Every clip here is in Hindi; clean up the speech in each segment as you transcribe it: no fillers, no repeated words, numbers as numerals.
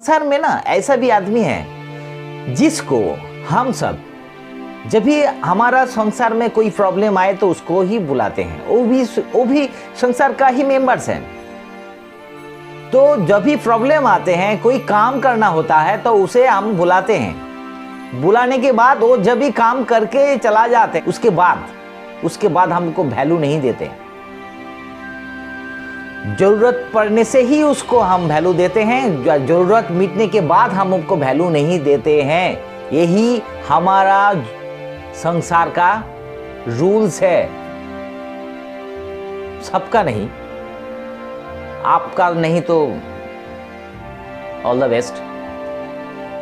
संसार में ना ऐसा भी आदमी है जिसको हम सब जब भी हमारा संसार में कोई प्रॉब्लम आए तो उसको ही बुलाते हैं, वो भी संसार का ही मेंबर्स हैं। तो जब भी प्रॉब्लम आते हैं, कोई काम करना होता है तो उसे हम बुलाते हैं। बुलाने के बाद वो जब भी काम करके चला जाते हैं, उसके बाद हमको वैल्यू नहीं देते। जरूरत पड़ने से ही उसको हम वैल्यू देते हैं, जरूरत मिटने के बाद हम उनको वैल्यू नहीं देते हैं। यही हमारा संसार का रूल्स है, सबका नहीं, आपका नहीं तो ऑल द बेस्ट।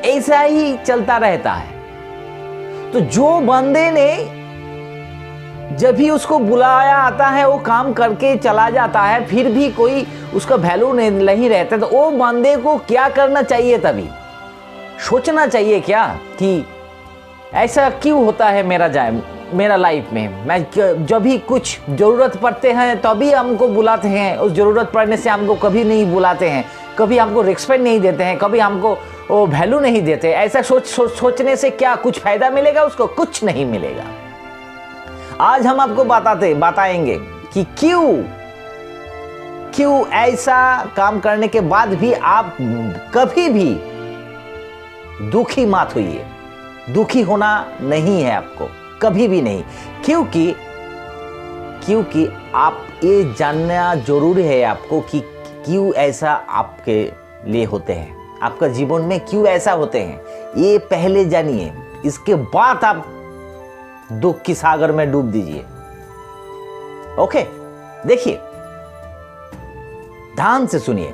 ऐसा ही चलता रहता है। तो जो बंदे ने जब भी उसको बुलाया आता है वो काम करके चला जाता है, फिर भी कोई उसका वैल्यू नहीं रहता, तो वो बंदे को क्या करना चाहिए? तभी सोचना चाहिए क्या कि ऐसा क्यों होता है मेरा लाइफ में। मैं जब भी कुछ ज़रूरत पड़ते हैं तभी हमको बुलाते हैं, उस ज़रूरत पड़ने से हमको कभी नहीं बुलाते हैं, कभी हमको रिस्पेक्ट नहीं देते हैं, कभी हमको वो वैल्यू नहीं देते। ऐसा सोचने से क्या कुछ फ़ायदा मिलेगा? उसको कुछ नहीं मिलेगा। आज हम आपको बताएंगे कि क्यों ऐसा काम करने के बाद भी आप कभी भी दुखी मत होइए। दुखी होना नहीं है आपको, कभी भी नहीं। क्योंकि आप ये जानना जरूरी है आपको कि क्यों ऐसा आपके लिए होते हैं, आपका जीवन में क्यों ऐसा होते हैं, ये पहले जानिए। इसके बाद आप दुख की सागर में डूब दीजिए। ओके, देखिए, ध्यान से सुनिए।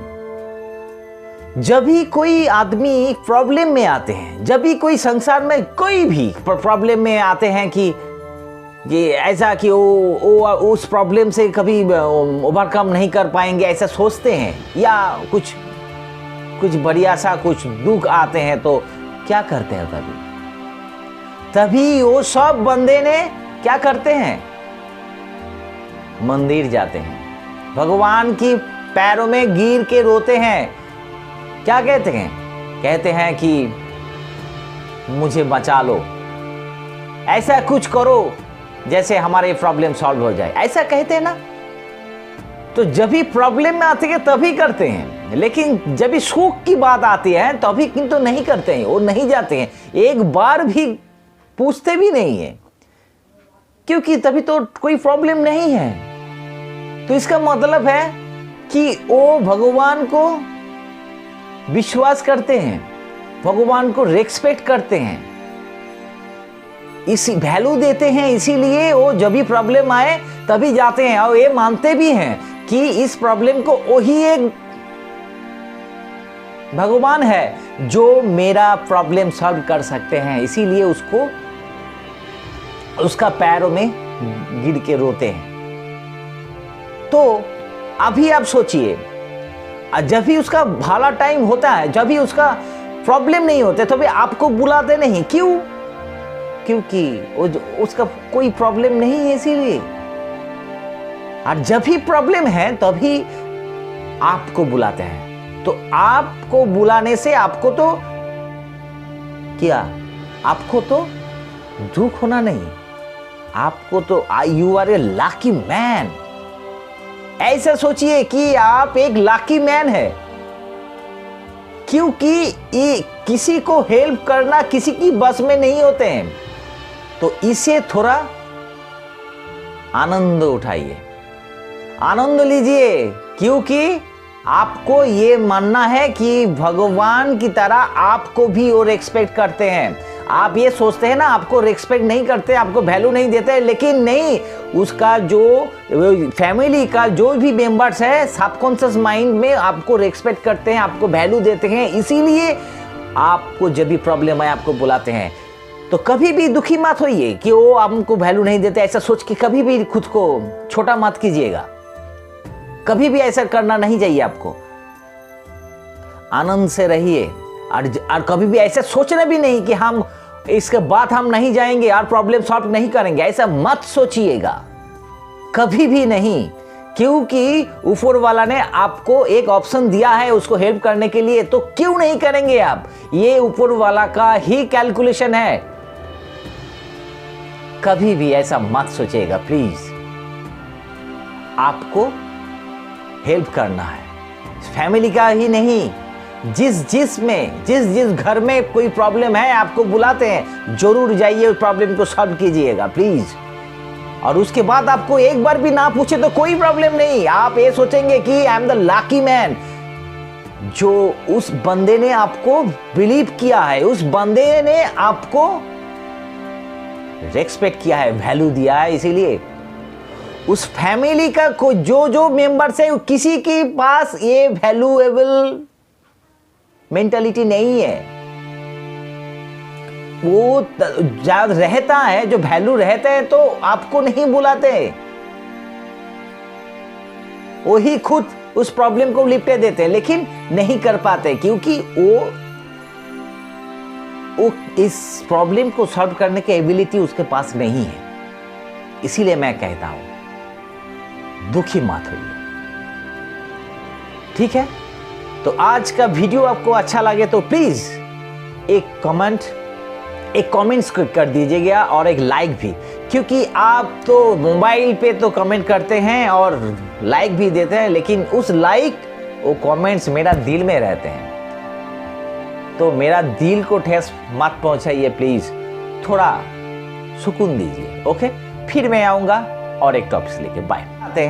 जब भी कोई आदमी प्रॉब्लम में आते हैं, जब भी कोई संसार में कोई भी प्रॉब्लम में आते हैं कि ऐसा कि वो उस प्रॉब्लम से कभी ओवरकम नहीं कर पाएंगे, ऐसा सोचते हैं, या कुछ बढ़िया सा कुछ दुख आते हैं, तो क्या करते हैं? तभी वो सब बंदे ने क्या करते हैं? मंदिर जाते हैं, भगवान की पैरों में गिर के रोते हैं। क्या कहते हैं? कहते हैं कि मुझे बचा लो, ऐसा कुछ करो जैसे हमारे प्रॉब्लम सॉल्व हो जाए, ऐसा कहते हैं ना। तो जब भी प्रॉब्लम में आते हैं तभी करते हैं, लेकिन जब भी सुख की बात आती है तभी किंतु नहीं करते हैं, वो नहीं जाते हैं, एक बार भी पूछते भी नहीं है, क्योंकि तभी तो कोई प्रॉब्लम नहीं है। तो इसका मतलब है कि वो भगवान को विश्वास करते हैं, भगवान को रेस्पेक्ट करते हैं, इसी वैल्यू देते हैं। इसीलिए वो जब भी प्रॉब्लम आए तभी जाते हैं, और ये मानते भी हैं कि इस प्रॉब्लम को वही एक भगवान है जो मेरा प्रॉब्लम सॉल्व कर सकते हैं। इसीलिए उसका पैरों में गिर के रोते हैं। तो अभी आप सोचिए, जब भी उसका भाला टाइम होता है, जब भी उसका प्रॉब्लम नहीं होते, तो भी आपको बुलाते नहीं। क्यों? क्योंकि उसका कोई प्रॉब्लम नहीं है, इसीलिए। और जब भी प्रॉब्लम है तभी आपको बुलाते हैं। तो आपको बुलाने से आपको तो दुख होना नहीं, आपको तो you are a lucky man. ऐसा सोचिए कि आप एक लकी मैन है, क्योंकि ये किसी को हेल्प करना किसी की बस में नहीं होते हैं। तो इसे थोड़ा आनंद उठाइए, आनंद लीजिए, क्योंकि आपको ये मानना है कि भगवान की तरह आपको भी वो रेस्पेक्ट करते हैं। आप ये सोचते हैं ना, आपको रेस्पेक्ट नहीं करते, आपको वैल्यू नहीं देते, लेकिन नहीं, उसका जो फैमिली का जो भी मेंबर्स है, सबकॉन्शियस माइंड में आपको रेस्पेक्ट करते हैं, आपको वैल्यू देते हैं। इसीलिए आपको जब भी प्रॉब्लम आए आपको बुलाते हैं। तो कभी भी दुखी मत होइए कि वो हमको वैल्यू नहीं देते, ऐसा सोच के कभी भी खुद को छोटा मत कीजिएगा। कभी भी ऐसा करना नहीं चाहिए आपको। आनंद से रहिए, और कभी भी ऐसा सोचना भी नहीं कि हम इसके बाद हम नहीं जाएंगे और प्रॉब्लम सॉल्व नहीं करेंगे, ऐसा मत सोचिएगा, कभी भी नहीं। क्योंकि ऊपर वाला ने आपको एक ऑप्शन दिया है उसको हेल्प करने के लिए, तो क्यों नहीं करेंगे आप? ये ऊपर वाला का ही कैलकुलेशन है। कभी भी ऐसा मत सोचिएगा प्लीज। आपको हेल्प करना है, फैमिली का ही नहीं, जिस घर में कोई प्रॉब्लम है आपको बुलाते हैं, जरूर जाइए उस प्रॉब्लम को सॉल्व कीजिएगा प्लीज। और उसके बाद आपको एक बार भी ना पूछे तो कोई प्रॉब्लम नहीं, आप ये सोचेंगे कि I am the lucky man. जो उस बंदे ने आपको बिलीव किया है, उस बंदे ने आपको रेस्पेक्ट किया है, वैल्यू दिया है, इसीलिए उस फैमिली का जो मेंबर्स है किसी के पास ये वैल्यूएबल मेंटालिटी नहीं है। वो रहता है, जो वैल्यू रहता है तो आपको नहीं बुलाते, वो ही खुद उस प्रॉब्लम को लिपटे देते हैं, लेकिन नहीं कर पाते क्योंकि वो इस प्रॉब्लम को सॉल्व करने की एबिलिटी उसके पास नहीं है। इसीलिए मैं कहता हूं दुखी मत होइए, ठीक है? तो आज का वीडियो आपको अच्छा लगे तो प्लीज एक कमेंट्स कर दीजिएगा और एक लाइक भी, क्योंकि आप तो मोबाइल पे तो कमेंट करते हैं और लाइक भी देते हैं, लेकिन उस लाइक वो कमेंट्स मेरा दिल में रहते हैं, तो मेरा दिल को ठेस मत पहुंचाइए प्लीज, थोड़ा सुकून दीजिए। ओके, फिर मैं आऊंगा और एक टॉपिक लेके। बाय। आते हैं